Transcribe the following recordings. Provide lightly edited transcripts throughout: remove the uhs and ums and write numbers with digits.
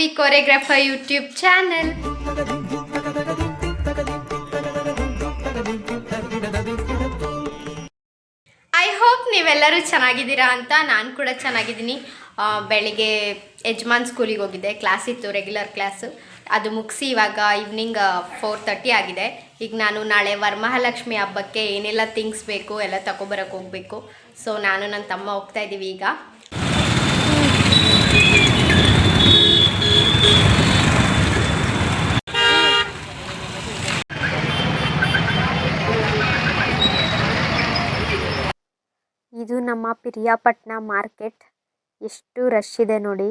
Manvi choreographer YouTube channel. I hope ನೀವೆಲ್ಲರೂ ಚೆನ್ನಾಗಿದ್ದೀರಾ ಅಂತ. ನಾನು ಕೂಡ ಚೆನ್ನಾಗಿದ್ದೀನಿ. ಬೆಳಿಗ್ಗೆ ಯಜಮಾನ್ ಸ್ಕೂಲಿಗೆ ಹೋಗಿದ್ದೆ, ಕ್ಲಾಸ್ ಇತ್ತು, ರೆಗ್ಯುಲರ್ ಕ್ಲಾಸು. ಅದು ಮುಗಿಸಿ ಇವಾಗ ಈವ್ನಿಂಗ್ 4:30 ಆಗಿದೆ. ಈಗ ನಾನು ನಾಳೆ ವರಮಹಾಲಕ್ಷ್ಮಿ ಹಬ್ಬಕ್ಕೆ ಏನೆಲ್ಲ ಥಿಂಗ್ಸ್ ಬೇಕು ಎಲ್ಲ ತಗೊಬರಕ್ಕೆ ಹೋಗಬೇಕು. ಸೊ ನಾನು ನನ್ನ ತಮ್ಮ ಹೋಗ್ತಾ ಇದ್ದೀವಿ ಈಗ. ಇದು ನಮ್ಮ ಪಿರಿಯಾಪಟ್ಟಣ ಮಾರ್ಕೆಟ್. ಎಷ್ಟು ರಶ್ ಇದೆ ನೋಡಿ.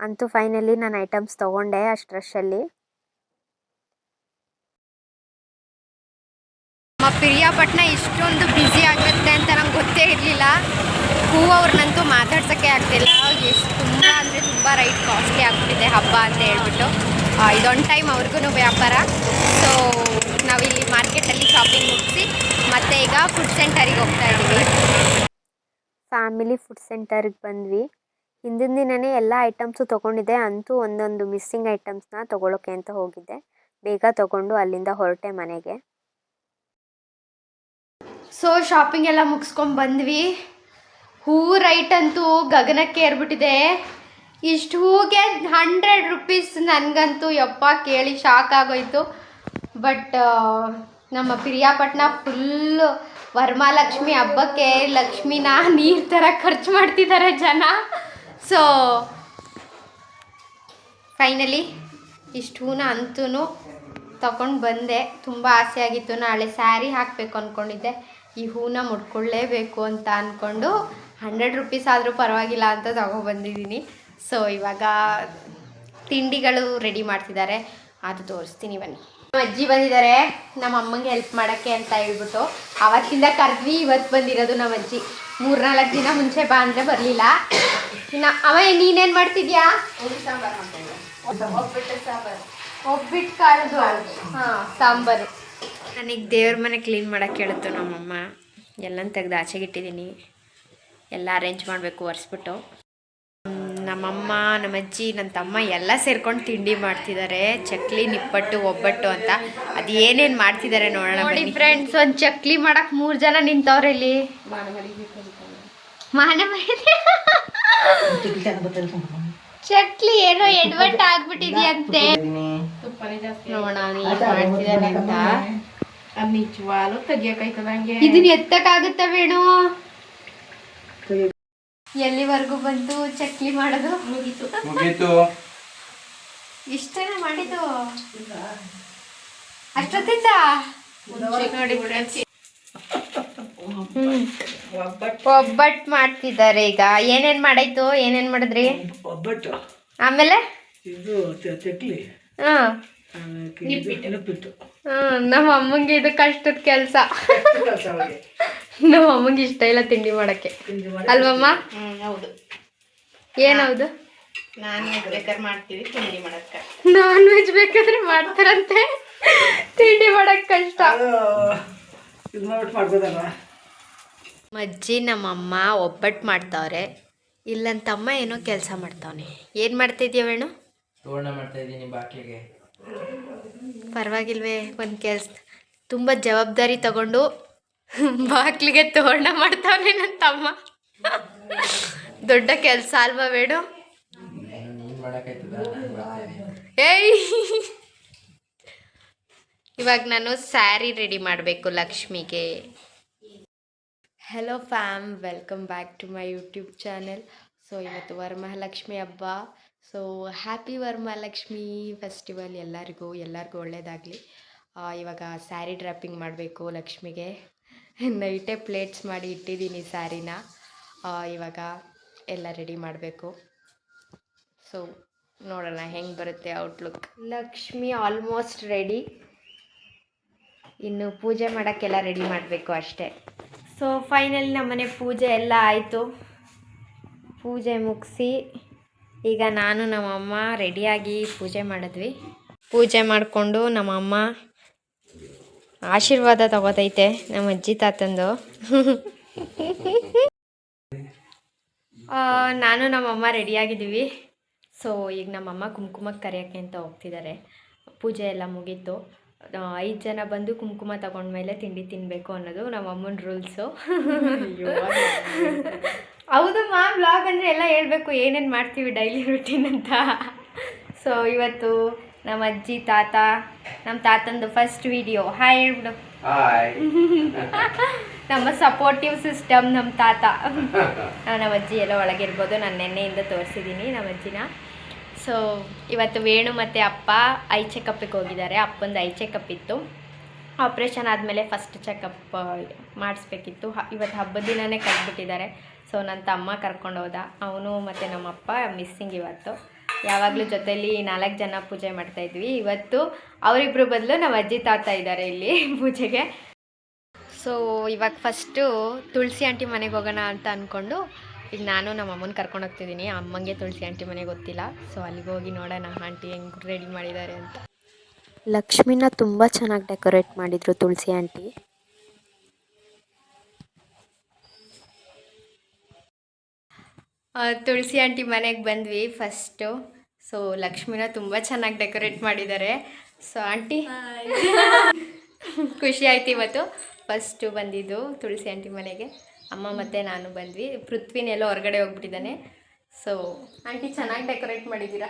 ಅಂತೂ ಫೈನಲಿ ನಾನು ಐಟಮ್ಸ್ ತೊಗೊಂಡೆ ಅಷ್ಟು ರಶಲ್ಲಿ. ನಮ್ಮ ಪಿರಿಯಾಪಟ್ಟಣ ಇಷ್ಟೊಂದು ಬ್ಯುಸಿ ಆಗುತ್ತೆ ಅಂತ ನಂಗೆ ಗೊತ್ತೇ ಇರಲಿಲ್ಲ. ಅವ್ರನ್ನಂತೂ ಮಾತಾಡ್ಸೋಕ್ಕೆ ಆಗ್ತಿಲ್ಲ. ಎಷ್ಟು ತುಂಬ ಅಂದರೆ ತುಂಬ ರೈಟ್ ಕಾಸ್ಟ್ಲಿ ಆಗ್ಬಿಟ್ಟಿದೆ ಹಬ್ಬ ಅಂತ ಹೇಳ್ಬಿಟ್ಟು. ಇದೊಂದು ಟೈಮ್ ಅವ್ರಿಗೂ ವ್ಯಾಪಾರ. ಸೊ ನಾವಿಲ್ಲಿ ಮಾರ್ಕೆಟಲ್ಲಿ ಶಾಪಿಂಗ್ ಮುಗಿಸಿ ಮತ್ತೆ ಈಗ ಫುಡ್ ಸೆಂಟರಿಗೆ ಹೋಗ್ತಾ ಇದ್ದೀವಿ. ಫ್ಯಾಮಿಲಿ ಫುಡ್ ಸೆಂಟರ್ಗೆ ಬಂದ್ವಿ. ಹಿಂದಿನ ದಿನವೇ ಎಲ್ಲ ಐಟಮ್ಸು ತೊಗೊಂಡಿದ್ದೆ. ಅಂತೂ ಒಂದೊಂದು ಮಿಸ್ಸಿಂಗ್ ಐಟಮ್ಸ್ನ ತೊಗೊಳೋಕ್ಕೆ ಅಂತ ಹೋಗಿದ್ದೆ. ಬೇಗ ತೊಗೊಂಡು ಅಲ್ಲಿಂದ ಹೊರಟೆ ಮನೆಗೆ. ಸೊ ಶಾಪಿಂಗ್ ಎಲ್ಲ ಮುಗಿಸ್ಕೊಂಡು ಬಂದ್ವಿ. ಹೂ ರೈಟ್ ಅಂತೂ ಗಗನಕ್ಕೆ ಏರ್ಬಿಟ್ಟಿದೆ. ಇಷ್ಟು ಹೂಗೆ 100 ರೂಪೀಸ್. ನನಗಂತೂ ಯಪ್ಪ ಕೇಳಿ ಶಾಕ್ ಆಗೋಯ್ತು. ಬಟ್ ನಮ್ಮ ಪಿರಿಯಾಪಟ್ಟಣ ಫುಲ್ಲು ವರಮಹಾಲಕ್ಷ್ಮಿ ಹಬ್ಬಕ್ಕೆ ಲಕ್ಷ್ಮಿನ ನೀರು ಥರ ಖರ್ಚು ಮಾಡ್ತಿದ್ದಾರೆ ಜನ. ಸೊ ಫೈನಲಿ ಇಷ್ಟು ಹೂನ ಅಂತೂ ತಗೊಂಡು ಬಂದೆ. ತುಂಬ ಆಸೆ ಆಗಿತ್ತು. ನಾಳೆ ಸ್ಯಾರಿ ಹಾಕಬೇಕು ಅಂದ್ಕೊಂಡಿದ್ದೆ. ಈ ಹೂನ ಮುಡ್ಕೊಳ್ಳೇಬೇಕು ಅಂತ ಅಂದ್ಕೊಂಡು 100 ರೂಪೀಸ್ ಆದರೂ ಪರವಾಗಿಲ್ಲ ಅಂತ ತಗೊಬಂದಿದ್ದೀನಿ. ಸೊ ಇವಾಗ ತಿಂಡಿಗಳು ರೆಡಿ ಮಾಡ್ತಿದ್ದಾರೆ, ಅದು ತೋರಿಸ್ತೀನಿ ಬನ್ನಿ. ನಮ್ಮ ಅಜ್ಜಿ ಬಂದಿದ್ದಾರೆ ನಮ್ಮ ಅಮ್ಮಂಗೆ ಹೆಲ್ಪ್ ಮಾಡೋಕ್ಕೆ ಅಂತ ಹೇಳ್ಬಿಟ್ಟು. ಅವತ್ತಿಂದ ಕರೆದ್ವಿ, ಇವತ್ತು ಬಂದಿರೋದು ನಮ್ಮ ಅಜ್ಜಿ. 3-4 ದಿನ ಮುಂಚೆ ಬಾ ಅಂದರೆ ಬರಲಿಲ್ಲ. ಇನ್ನು ಅವ ನೀನೇನು ಮಾಡ್ತಿದ್ಯಾ? ಒಬ್ಬಿಟ್ಟು ಕಾಳದು. ಹಾಂ, ಸಾಂಬಾರು. ನನಗೆ ದೇವ್ರ ಮನೆ ಕ್ಲೀನ್ ಮಾಡೋಕ್ಕೆ ಹೇಳುತ್ತು ನಮ್ಮಮ್ಮ. ಎಲ್ಲನ ತೆಗೆದು ಆಚೆಗಿಟ್ಟಿದ್ದೀನಿ. ಎಲ್ಲ ಅರೇಂಜ್ ಮಾಡಬೇಕು ಒರೆಸ್ಬಿಟ್ಟು. ನಮ್ಮಮ್ಮ, ನಮ್ಮ ಅಜ್ಜಿ, ನನ್ನ ತಮ್ಮ ಎಲ್ಲ ಸೇರ್ಕೊಂಡು ತಿಂಡಿ ಮಾಡ್ತಿದ್ದಾರೆ. ಚಕ್ಲಿ, ನಿಪ್ಪಟ್ಟು, ಒಬ್ಬಟ್ಟು ಅಂತ. ಅದು ಏನೇನು ಮಾಡ್ತಿದ್ದಾರೆ ನೋಡೋಣ ನೋಡಿ ಫ್ರೆಂಡ್ಸ್. ಒಂದು ಚಕ್ಲಿ ಮಾಡಕ್ಕೆ 3 ಜನ ನಿಂತವ್ರೆ ಇಲ್ಲಿ. ಚಕ್ಲಿ ಏನೋ ಎಡ್ವಟ್ ಆಗ್ಬಿಟ್ಟಿದ್ಯಂತೆ. ನೋಡೋಣ ಮಾಡ್ತಿದ್ದಾನೆ ಅಂತ. ಇದನ್ನ ಎತ್ತಕ್ಕಾಗುತ್ತ ಬೇಣು? ಎಲ್ಲಿವರೆಗೂ ಬಂತು ಚಕ್ಲಿ ಮಾಡೋದು? ಮುಗೀತು. ಇಷ್ಟೇನ ಮಾಡಿದ್ದು? ಅಷ್ಟೊತ್ತಿಂದ ನೋಡಿ ಒಬ್ಬಟ್ಟು ಮಾಡ್ತಿದ್ದಾರೆ ಈಗ. ಏನೇನ್ ಮಾಡಾಯ್ತು? ಏನೇನ್ ಮಾಡಿದ್ರಿ? ಒಬ್ಬಟ್ಟು, ಆಮೇಲೆ ನಮ್ಮ ಅಮ್ಮಂಗೆ ಇದು ಕಷ್ಟದ ಕೆಲಸ. ನಮ್ಮ ಅಮ್ಮಂಗೆ ಇಷ್ಟ ಇಲ್ಲ ತಿಂಡಿ ಮಾಡಕ್ಕೆ, ಅಲ್ವಮ್ಮ? ಹೌದು. ಏನೌದು? ನಾನ್ ವೆಜ್ ಬೇಕಾದ್ರೆ ಮಾಡ್ತೀವಿ, ತಿಂಡಿ ಮಾಡಕ್ಕೆ ನಾನ್ ವೆಜ್ ಬೇಕಾದ್ರೆ ಮಾಡ್ತಾರಂತೆ. ತಿಂಡಿ ಮಾಡಕ್ ಕಷ್ಟ. ಅಜ್ಜಿ ನಮ್ಮಮ್ಮ ಒಬ್ಬಟ್ಟು ಮಾಡ್ತಾವ್ರೆ. ಇಲ್ಲಂತಮ್ಮ ಏನೋ ಕೆಲಸ ಮಾಡ್ತಾವನೆ. ಏನು ಮಾಡ್ತಿದ್ಯಾ ವೇಣು? ತೋರಣ ಮಾಡ್ತಾ ಇದ್ದೀನಿ ಬಾಕ್ಲಿಗೆ. ಪರವಾಗಿಲ್ವೇ? ಒಂದು ಕೆಲಸ ತುಂಬ ಜವಾಬ್ದಾರಿ ತಗೊಂಡು ಬಾಕ್ಲಿಗೆ ತೋರಣ ಮಾಡ್ತಾವನೆ ನನ್ನ ತಮ್ಮ. ದೊಡ್ಡ ಕೆಲಸ ಅಲ್ವಾ ವೇಣು? ಏಯ್, ಇವಾಗ ನಾನು ಸ್ಯಾರಿ ರೆಡಿ ಮಾಡಬೇಕು ಲಕ್ಷ್ಮಿಗೆ. Hello fam, welcome back to my YouTube channel. So ಇವತ್ತು ವರಮಹಾಲಕ್ಷ್ಮಿ ಹಬ್ಬ. ಸೊ ಹ್ಯಾಪಿ ವರಮಹಾಲಕ್ಷ್ಮಿ ಫೆಸ್ಟಿವಲ್ ಎಲ್ಲರಿಗೂ ಒಳ್ಳೆಯದಾಗಲಿ. ಇವಾಗ ಸ್ಯಾರಿ ಡ್ರಾಪಿಂಗ್ ಮಾಡಬೇಕು ಲಕ್ಷ್ಮಿಗೆ. ನೈಟೇ ಪ್ಲೇಟ್ಸ್ ಮಾಡಿ ಇಟ್ಟಿದ್ದೀನಿ ಸ್ಯಾರಿನ. ಇವಾಗ ಎಲ್ಲ ರೆಡಿ ಮಾಡಬೇಕು. ಸೊ ನೋಡೋಣ ಹೆಂಗೆ ಬರುತ್ತೆ ಔಟ್ಲುಕ್. Lakshmi almost ready. ಇನ್ನು ಪೂಜೆ ಮಾಡೋಕ್ಕೆಲ್ಲ ರೆಡಿ ಮಾಡಬೇಕು ಅಷ್ಟೇ. ಸೊ ಫೈನಲಿ ನಮ್ಮನೆ ಪೂಜೆ ಎಲ್ಲ ಆಯಿತು. ಪೂಜೆ ಮುಗಿಸಿ ಈಗ ನಾನು ನಮ್ಮಮ್ಮ ರೆಡಿಯಾಗಿ ಪೂಜೆ ಮಾಡಿದ್ವಿ. ಪೂಜೆ ಮಾಡಿಕೊಂಡು ನಮ್ಮಮ್ಮ ಆಶೀರ್ವಾದ ತಗೋತೈತೆ ನಮ್ಮ ಅಜ್ಜಿ ತಾತಂದು. ನಾನು ನಮ್ಮಮ್ಮ ರೆಡಿಯಾಗಿದ್ದೀವಿ. ಸೊ ಈಗ ನಮ್ಮಮ್ಮ ಕುಂಕುಮಕ್ಕೆ ಕರೆಯೋಕ್ಕೆ ಅಂತ ಹೋಗ್ತಿದ್ದಾರೆ. ಪೂಜೆ ಎಲ್ಲ ಮುಗೀತು. 5 ಜನ ಬಂದು ಕುಂಕುಮ ತಗೊಂಡ್ಮೇಲೆ ತಿಂಡಿ ತಿನ್ನಬೇಕು ಅನ್ನೋದು ನಮ್ಮ ಅಮ್ಮನ ರೂಲ್ಸು. ಹೌದು ಮಾ, ವ್ಲಾಗ್ ಅಂದರೆ ಎಲ್ಲ ಹೇಳ್ಬೇಕು, ಏನೇನು ಮಾಡ್ತೀವಿ ಡೈಲಿ ರುಟೀನ್ ಅಂತ. ಸೊ ಇವತ್ತು ನಮ್ಮ ಅಜ್ಜಿ ತಾತ, ನಮ್ಮ ತಾತಂದು ಫಸ್ಟ್ ವಿಡಿಯೋ. ಹಾಯ್ ಹೇಳ್ಬಿಡು. ನಮ್ಮ ಸಪೋರ್ಟಿವ್ ಸಿಸ್ಟಮ್ ನಮ್ಮ ತಾತ. ನಮ್ಮ ಅಜ್ಜಿ ಎಲ್ಲ ಒಳಗಿರ್ಬೋದು, ನಾನು ನೆನ್ನೆಯಿಂದ ತೋರಿಸಿದ್ದೀನಿ ನಮ್ಮ ಅಜ್ಜಿನ. ಸೊ ಇವತ್ತು ವೇಣು ಮತ್ತು ಅಪ್ಪ ಐ ಚೆಕಪ್ಪಿಗೆ ಹೋಗಿದ್ದಾರೆ. ಅಪ್ಪಂದು ಐ ಚೆಕಪ್ ಇತ್ತು. ಆಪ್ರೇಷನ್ ಆದಮೇಲೆ ಫಸ್ಟ್ ಚೆಕಪ್ ಮಾಡಿಸ್ಬೇಕಿತ್ತು. ಇವತ್ತು ಹಬ್ಬದ ದಿನವೇ ಕರೆದ್ಬಿಟ್ಟಿದ್ದಾರೆ. ಸೊ ನನ್ನ ತಮ್ಮ ಕರ್ಕೊಂಡು ಹೋದ. ಅವನು ಮತ್ತು ನಮ್ಮಪ್ಪ ಮಿಸ್ಸಿಂಗ್ ಇವತ್ತು. ಯಾವಾಗಲೂ ಜೊತೆಯಲ್ಲಿ 4 ಜನ ಪೂಜೆ ಮಾಡ್ತಾಯಿದ್ವಿ. ಇವತ್ತು ಅವರಿಬ್ಬರು ಬದಲು ನಮ್ಮ ಅಜ್ಜಿ ತಾತ ಇದ್ದಾರೆ ಇಲ್ಲಿ ಪೂಜೆಗೆ. ಸೊ ಇವಾಗ ಫಸ್ಟು ತುಳಸಿ ಆಂಟಿ ಮನೆಗೆ ಹೋಗೋಣ ಅಂತ ಅಂದ್ಕೊಂಡು ಈಗ ನಾನು ನಮ್ಮ ಅಮ್ಮನ ಕರ್ಕೊಂಡು ಹೋಗ್ತಿದ್ದೀನಿ. ಅಮ್ಮಂಗೆ ತುಳಸಿ ಆಂಟಿ ಮನೆಗೆ ಗೊತ್ತಿಲ್ಲ. ಸೊ ಅಲ್ಲಿಗೆ ಹೋಗಿ ನೋಡೋಣ ಆಂಟಿ ಹೆಂಗೆ ರೆಡಿ ಮಾಡಿದ್ದಾರೆ ಅಂತ. ಲಕ್ಷ್ಮಿನ ತುಂಬ ಚೆನ್ನಾಗಿ ಡೆಕೋರೇಟ್ ಮಾಡಿದರು ತುಳಸಿ ಆಂಟಿ. ತುಳಸಿ ಆಂಟಿ ಮನೆಗೆ ಬಂದ್ವಿ ಫಸ್ಟು. ಸೊ ಲಕ್ಷ್ಮಿನ ತುಂಬ ಚೆನ್ನಾಗಿ ಡೆಕೋರೇಟ್ ಮಾಡಿದ್ದಾರೆ. ಸೊ ಆಂಟಿ ಖುಷಿ ಆಯ್ತು. ಇವತ್ತು ಫಸ್ಟು ಬಂದಿದ್ದು ತುಳಸಿ ಆಂಟಿ ಮನೆಗೆ. ಅಮ್ಮ ಮತ್ತು ನಾನು ಬಂದ್ವಿ. ಪೃಥ್ವಿನೆಲ್ಲೋ ಹೊರಗಡೆ ಹೋಗ್ಬಿಟ್ಟಿದ್ದಾನೆ. ಸೊ ಆಂಟಿ ಚೆನ್ನಾಗಿ ಡೆಕೋರೇಟ್ ಮಾಡಿದ್ದೀರಾ.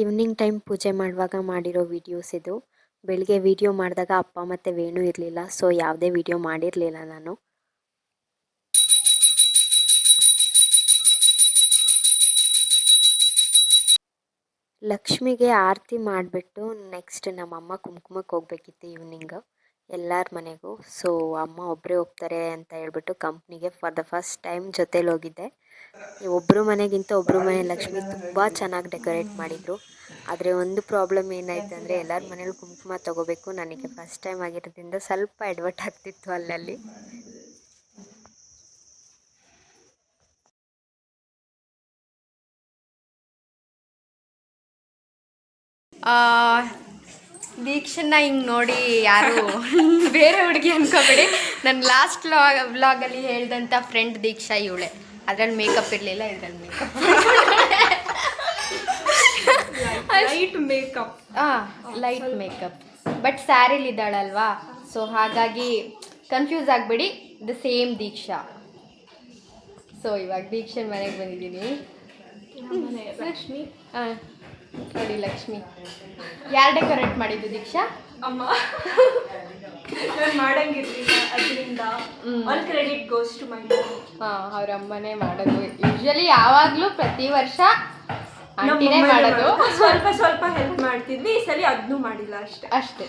ಈವ್ನಿಂಗ್ ಟೈಮ್ ಪೂಜೆ ಮಾಡುವಾಗ ಮಾಡಿರೋ ವೀಡಿಯೋಸ್ ಇದು. ಬೆಳಿಗ್ಗೆ ವೀಡಿಯೋ ಮಾಡಿದಾಗ ಅಪ್ಪ ಮತ್ತು ವೇಣು ಇರಲಿಲ್ಲ. ಸೊ ಯಾವುದೇ ವೀಡಿಯೋ ಮಾಡಿರಲಿಲ್ಲ ನಾನು. ಲಕ್ಷ್ಮಿಗೆ ಆರತಿ ಮಾಡಿಬಿಟ್ಟು ನೆಕ್ಸ್ಟ್ ನಮ್ಮಮ್ಮ ಕುಂಕುಮಕ್ಕೆ ಹೋಗ್ಬೇಕಿತ್ತು ಈವ್ನಿಂಗು ಎಲ್ಲರ ಮನೆಗೂ. ಸೊ ಅಮ್ಮ ಒಬ್ಬರೇ ಹೋಗ್ತಾರೆ ಅಂತ ಹೇಳ್ಬಿಟ್ಟು ಕಂಪ್ನಿಗೆ ಫಾರ್ ದ ಫಸ್ಟ್ ಟೈಮ್ ಜೊತೇಲಿ ಹೋಗಿದ್ದೆ. ಒಬ್ಬರು ಮನೆಗಿಂತ ಒಬ್ಬರು ಮನೆ ಲಕ್ಷ್ಮಿ ತುಂಬ ಚೆನ್ನಾಗಿ ಡೆಕೋರೇಟ್ ಮಾಡಿದರು. ಆದರೆ ಒಂದು ಪ್ರಾಬ್ಲಮ್ ಏನಾಯ್ತು ಅಂದರೆ ಎಲ್ಲರ ಮನೇಲಿ ಕುಂಕುಮ ತೊಗೋಬೇಕು. ನನಗೆ ಫಸ್ಟ್ ಟೈಮ್ ಆಗಿರೋದ್ರಿಂದ ಸ್ವಲ್ಪ ಎಡವಟ್ ಆಗ್ತಿತ್ತು ಅಲ್ಲಲ್ಲಿ. ದೀಕ್ಷನ್ನ ಹಿಂಗೆ ನೋಡಿ ಯಾರು ಬೇರೆ ಹುಡುಗಿ ಅನ್ಕೋಬೇಡಿ. ನನ್ನ ಲಾಸ್ಟ್ ವ್ಲಾಗಲ್ಲಿ ಹೇಳ್ದಂಥ ಫ್ರೆಂಡ್ ದೀಕ್ಷಾ ಇವಳೆ. ಅದ್ರಲ್ಲಿ ಮೇಕಪ್ ಇರಲಿಲ್ಲ, ಇದ್ರಲ್ಲಿ ಮೇಕಪ್. ಲೈಟ್ ಮೇಕಪ್ ಬಟ್ ಸ್ಯಾರಿಲಿದ್ದಾಳಲ್ವಾ. ಸೊ ಹಾಗಾಗಿ ಕನ್ಫ್ಯೂಸ್ ಆಗಬೇಡಿ, ದ ಸೇಮ್ ದೀಕ್ಷಾ. ಸೊ ಇವಾಗ ದೀಕ್ಷನ್ ಮನೆಗೆ ಬಂದಿದ್ದೀನಿ. ಲಕ್ಷ್ಮಿ ನೋಡಿ, ಲಕ್ಷ್ಮಿ ಯಾರು ಡೆಕೋರೇಟ್ ಮಾಡಿದ್ದು? ದೀಕ್ಷಾ ಅಮ್ಮ ಮಾಡಂಗಿರ್ಲಿಲ್ಲ, ಅದರಿಂದ all credit goes to my mom. ಅವ್ರ ಅಮ್ಮನೇ ಮಾಡೋದು. ಯೂಶಲಿ ಯಾವಾಗಲೂ ಪ್ರತಿ ವರ್ಷ ಆಂಟಿನೇ ಮಾಡೋದು. ಸ್ವಲ್ಪ ಹೆಲ್ಪ್ ಮಾಡ್ತಿದ್ವಿ. ಈ ಸಲ ಅದನ್ನೂ ಮಾಡಿಲ್ಲ ಅಷ್ಟೇ.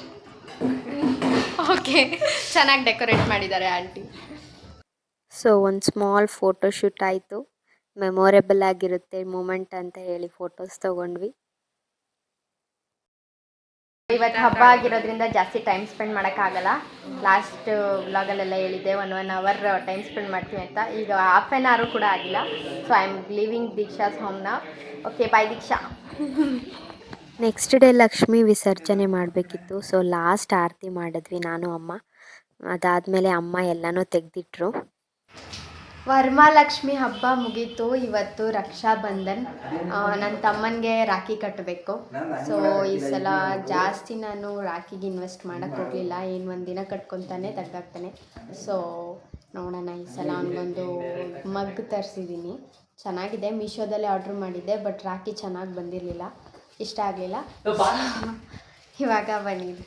ಓಕೆ, ಚೆನ್ನಾಗಿ ಡೆಕೋರೇಟ್ ಮಾಡಿದ್ದಾರೆ ಆಂಟಿ. ಸೊ ಒಂದು ಸ್ಮಾಲ್ ಫೋಟೋಶೂಟ್ ಆಯಿತು. ಮೆಮೊರೇಬಲ್ ಆಗಿರುತ್ತೆ ಮೂಮೆಂಟ್ ಅಂತ ಹೇಳಿ ಫೋಟೋಸ್ ತೊಗೊಂಡ್ವಿ. ಇವತ್ತು ಹಬ್ಬ ಆಗಿರೋದ್ರಿಂದ ಜಾಸ್ತಿ ಟೈಮ್ ಸ್ಪೆಂಡ್ ಮಾಡೋಕ್ಕಾಗಲ್ಲ. ಲಾಸ್ಟ್ ವ್ಲಾಗಲ್ಲೆಲ್ಲ ಹೇಳಿದ್ದೆ 1 ಅವರ್ ಟೈಮ್ ಸ್ಪೆಂಡ್ ಮಾಡ್ತೀವಿ ಅಂತ. ಈಗ ಹಾಫ್ ಆನ್ ಅವರ್ ಕೂಡ ಆಗಿಲ್ಲ. So I am leaving Deeksha's ಹೋಮ್ನ. Okay, bye Deeksha. Next day Lakshmi ವಿಸರ್ಜನೆ ಮಾಡಬೇಕಿತ್ತು. ಸೊ ಲಾಸ್ಟ್ ಆರತಿ ಮಾಡಿದ್ವಿ ನಾನು ಅಮ್ಮ. ಅದಾದಮೇಲೆ ಅಮ್ಮ ಎಲ್ಲನೂ ತೆಗೆದಿಟ್ರು. ವರಮಹಾಲಕ್ಷ್ಮಿ ಹಬ್ಬ ಮುಗೀತು. ಇವತ್ತು ರಕ್ಷಾ ಬಂಧನ್. ನನ್ನ ತಮ್ಮನಿಗೆ ರಾಖಿ ಕಟ್ಟಬೇಕು. ಸೊ ಈ ಸಲ ಜಾಸ್ತಿ ನಾನು ರಾಖಿಗೆ ಇನ್ವೆಸ್ಟ್ ಮಾಡೋಕ್ಕೆ ಹೋಗಲಿಲ್ಲ. ಏನು ಒಂದಿನ ಕಟ್ಕೊತಾನೆ ತೆಗ್ದಾಕ್ತಾನೆ. ಸೊ ನೋಡೋಣ, ಈ ಸಲ ಅವನಿಗೊಂದು ಮಗ್ ತರಿಸಿದ್ದೀನಿ. ಚೆನ್ನಾಗಿದೆ. ಮೀಶೋದಲ್ಲೇ ಆರ್ಡ್ರ್ ಮಾಡಿದ್ದೆ, ಬಟ್ ರಾಖಿ ಚೆನ್ನಾಗಿ ಬಂದಿರಲಿಲ್ಲ, ಇಷ್ಟ ಆಗಲಿಲ್ಲ. ಇವಾಗ ಬಂದಿದೆ.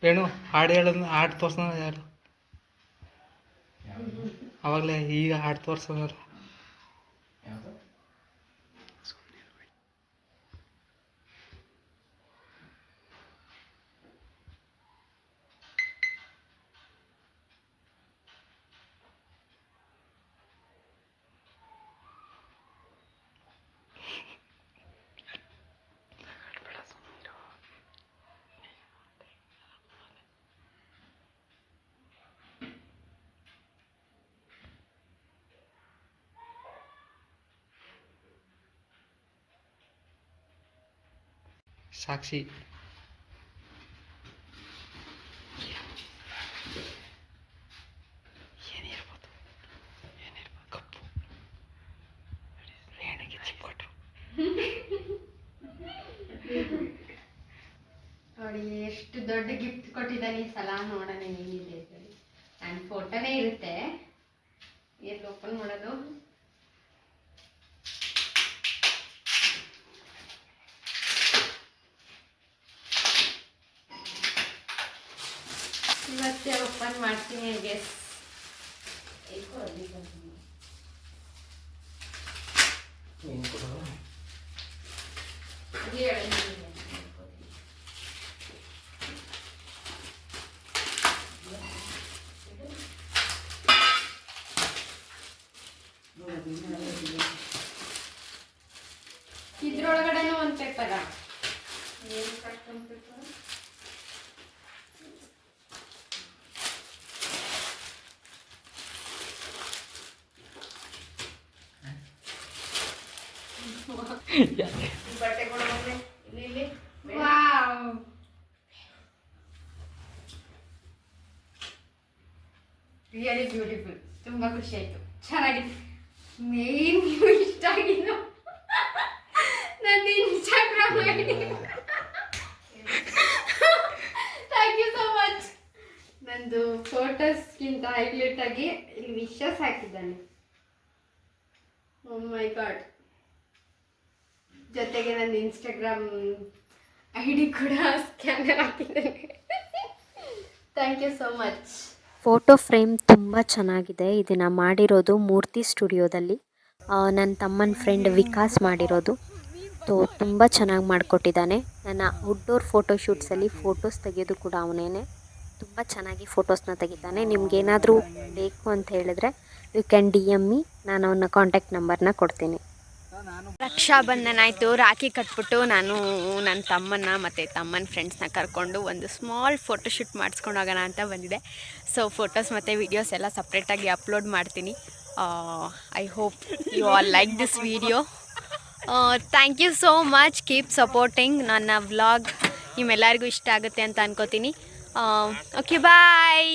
ವೇಣು ಹಾಡು ಹೇಳೋದು, ಹಾಡು ತೋರ್ಸೋಣ ಯಾರು ಅವಾಗಲೇ, ಈಗ ಹಾಡು ತೋರ್ಸೋದಲ್ಲ. ಸಾಕ್ಷಿ. ಏನಿರ್ಬೋದು ಕಪ್ಪು ರೇಣಿಗೆ ಚಿಪ್ ಕೊಟ್ರು. ನೋಡಿ ಎಷ್ಟು ದೊಡ್ಡ ಗಿಫ್ಟ್ ಕೊಟ್ಟಿದ್ದಾನೆ ಈ ಸಲ. ನೋಡೋಣ ಏನಿದೆ ಅಂತೇಳಿ. ನನ್ನ ಫೋಟೋನೇ ಇರುತ್ತೆ. ಎಲ್ಲಿ ಓಪನ್ ಮಾಡೋದು? ಇವತ್ತೇ ಓಪನ್ ಮಾಡ್ತೀನಿ ಗೆಸ್. ಇದ್ರೊಳಗಡೆನೂ ಒಂದು ಪೇಪರ. ಏನು ಕಟ್ಕೊಂಡು ಪೇಪರ್? ಬಟ್ಟೆ ಕೊಡೋದ್ರೆ ಇಲ್ಲಿ ವಾವ್, ರಿಯಲಿ ಬ್ಯೂಟಿಫುಲ್. ತುಂಬ ಖುಷಿ ಆಯಿತು, ಚೆನ್ನಾಗಿದೆ. ಮೇನ್ ಇಷ್ಟ ಆಗಿದ್ದು ನನ್ನ Instagram I D. Thank you so much. ನಂದು ಫೋಟೋಸ್ಗಿಂತ ಹೈಲೈಟ್ ಆಗಿ ಇಲ್ಲಿ ವಿಶಸ್ ಹಾಕಿದ್ದಾನೆ. Oh my god. ಜೊತೆಗೆ ನನ್ನ ಇನ್ಸ್ಟಾಗ್ರಾಮ್ ಐ ಡಿ ಕೂಡ ಸ್ಕ್ಯಾನರ್ ಹಾಕಿದ್ದಾನೆ. Thank you so much. Photo frame ತುಂಬ ಚೆನ್ನಾಗಿದೆ. ಇದನ್ನು ಮಾಡಿರೋದು ಮೂರ್ತಿ ಸ್ಟುಡಿಯೋದಲ್ಲಿ. ನನ್ನ ತಮ್ಮನ ಫ್ರೆಂಡ್ ವಿಕಾಸ್ ಮಾಡಿರೋದು. ತುಂಬ ಚೆನ್ನಾಗಿ ಮಾಡಿಕೊಟ್ಟಿದ್ದಾನೆ. ನನ್ನ ಔಟ್ಡೋರ್ ಫೋಟೋಶೂಟ್ಸಲ್ಲಿ ಫೋಟೋಸ್ ತೆಗೆಯೋದು ಕೂಡ ಅವನೇನೆ. ತುಂಬ ಚೆನ್ನಾಗಿ ಫೋಟೋಸ್ನ ತೆಗಿತಾನೆ. ನಿಮ್ಗೇನಾದರೂ ಬೇಕು ಅಂತ ಹೇಳಿದ್ರೆ ಯು ಕ್ಯಾನ್ DM ಮಿ. ನಾನು ಅವನ ಕಾಂಟ್ಯಾಕ್ಟ್ ನಂಬರ್ನ ಕೊಡ್ತೀನಿ. ರಕ್ಷಾಬಂಧನ ಆಯಿತು. ರಾಖಿ ಕಟ್ಬಿಟ್ಟು ನಾನು ನನ್ನ ತಮ್ಮನ್ನ ಮತ್ತು ತಮ್ಮನ ಫ್ರೆಂಡ್ಸ್ನ ಕರ್ಕೊಂಡು ಒಂದು ಸ್ಮಾಲ್ ಫೋಟೋಶೂಟ್ ಮಾಡಿಸ್ಕೊಂಡು ಹೋಗೋಣ ಅಂತ ಬಂದಿದೆ. ಸೊ ಫೋಟೋಸ್ ಮತ್ತು ವೀಡಿಯೋಸ್ ಎಲ್ಲ ಸಪ್ರೇಟಾಗಿ ಅಪ್ಲೋಡ್ ಮಾಡ್ತೀನಿ. I hope you all like this video. Thank you so much. Keep supporting. ನನ್ನ ವ್ಲಾಗ್ ನಿಮ್ಮೆಲ್ಲರಿಗೂ ಇಷ್ಟ ಆಗುತ್ತೆ ಅಂತ ಅನ್ಕೋತೀನಿ. ಓಕೆ ಬಾಯ್.